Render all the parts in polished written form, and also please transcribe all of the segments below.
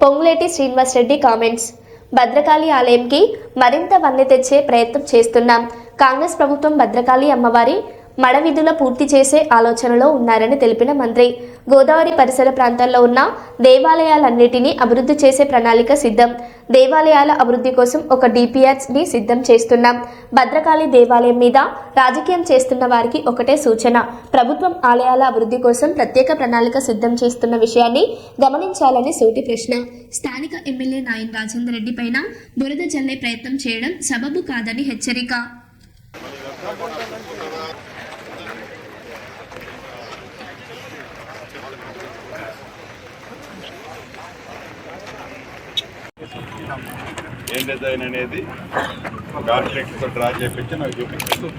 Ponguleti Srinivas Reddy comments. Bhadrakali ఆలయంకి మరింత వన్నె తెచ్చే ప్రయత్నం చేస్తున్నాం. కాంగ్రెస్ ప్రభుత్వం భద్రకాళి అమ్మవారి మడ విధుల పూర్తి చేసే ఆలోచనలో ఉన్నారని తెలిపిన మంత్రి, గోదావరి పరిసర ప్రాంతాల్లో ఉన్న దేవాలయాలన్నిటినీ అభివృద్ధి చేసే ప్రణాళిక సిద్ధం. దేవాలయాల అభివృద్ధి కోసం ఒక DPRని సిద్ధం చేస్తున్నాం. భద్రకాళి దేవాలయం మీద రాజకీయం చేస్తున్న వారికి ఒకటే సూచన, ప్రభుత్వం ఆలయాల అభివృద్ధి కోసం ప్రత్యేక ప్రణాళిక సిద్ధం చేస్తున్న విషయాన్ని గమనించాలని సూటి ప్రశ్న. స్థానిక ఎమ్మెల్యే నాయన్ రాజేందర్ రెడ్డి పైన బురద జల్లే ప్రయత్నం చేయడం సబబు కాదని హెచ్చరిక. ఏం డిజైన్ అనేది ఆర్కిటెక్ట్తో డ్రా చేయించి నాకు చూపించాను.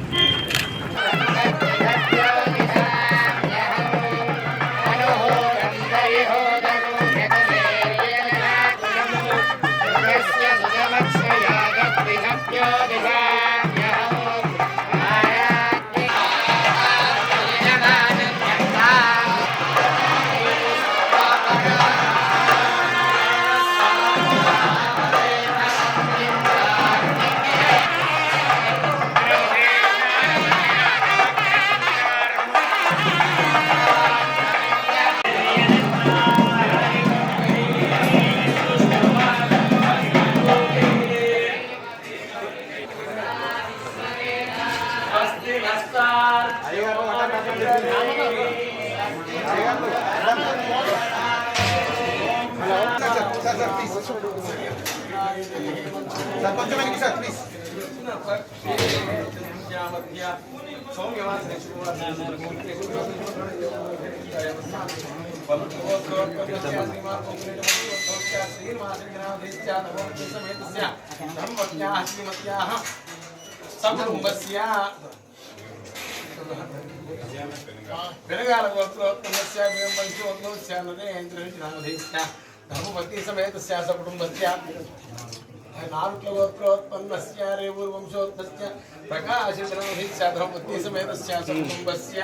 పెరగాల గోత్రోత్పన్నస్య ధర్మపతి సమేతస్య సకుటుంబస్య నారుట్ల గోత్రోత్పన్నస్య రేవూర్వంశోత్పత్య ప్రకాశితనమధిస్య ధర్మపతి సమేతస్య సకుటుంబస్య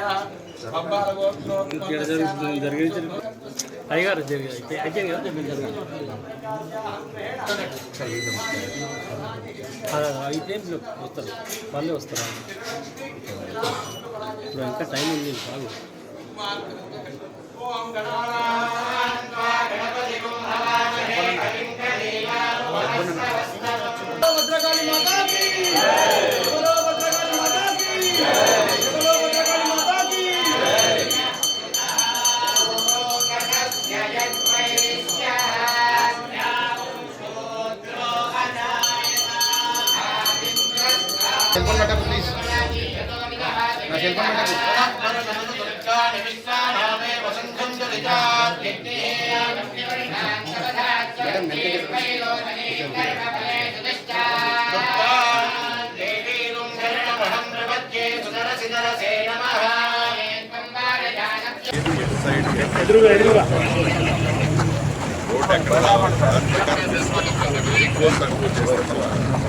పబ్బాల గోత్రోత్పన్నస్య అయ్యగారు అయితే వస్తారు, వాళ్ళే వస్తారు. ఇప్పుడు ఇంకా టైం ఉంది బాగు.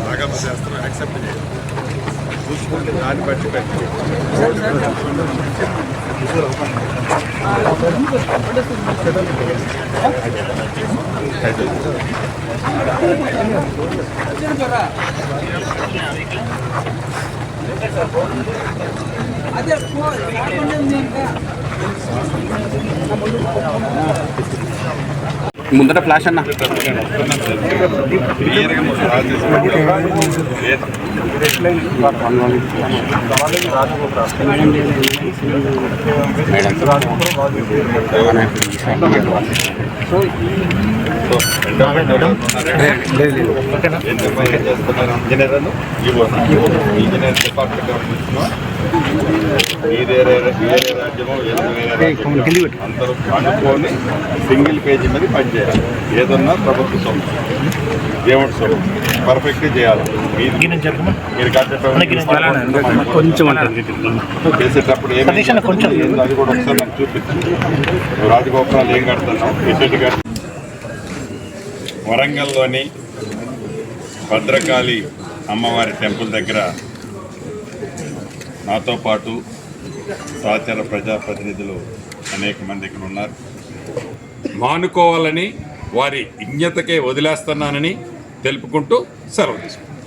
ఆగమ శాస్త్రం యాక్సెప్ట్ చేయాలి, చూసుకుంటే దాన్ని బట్టి పెట్టి ముందట ఫ్లాష్ అన్న ఇంజనీర్ డిపార్ట్మెంట్ రాజ్యమో అందరూ అనుకోని సింగిల్ పేజీ మీద పనిచేయాలి. ఏదన్నా ప్రభుత్వ సొమ్ము, దేవుడి సొమ్ము పర్ఫెక్ట్గా చేయాలి. మీరు చేసేటప్పుడు ఏమి అది కూడా ఒకసారి నాకు చూపించండి. రాజగోపురాలు ఏం కడుతున్నాం, ఎటువంటి కడుతున్నాం. వరంగల్లోని భద్రకాళి అమ్మవారి టెంపుల్ దగ్గర నాతో పాటు సహచర ప్రజాప్రతినిధులు అనేక మంది ఇక్కడ ఉన్నారు. మానుకోవాలని వారి విజ్ఞతకే వదిలేస్తున్నానని తెలుపుకుంటూ సెలవు తీసుకుంటాను.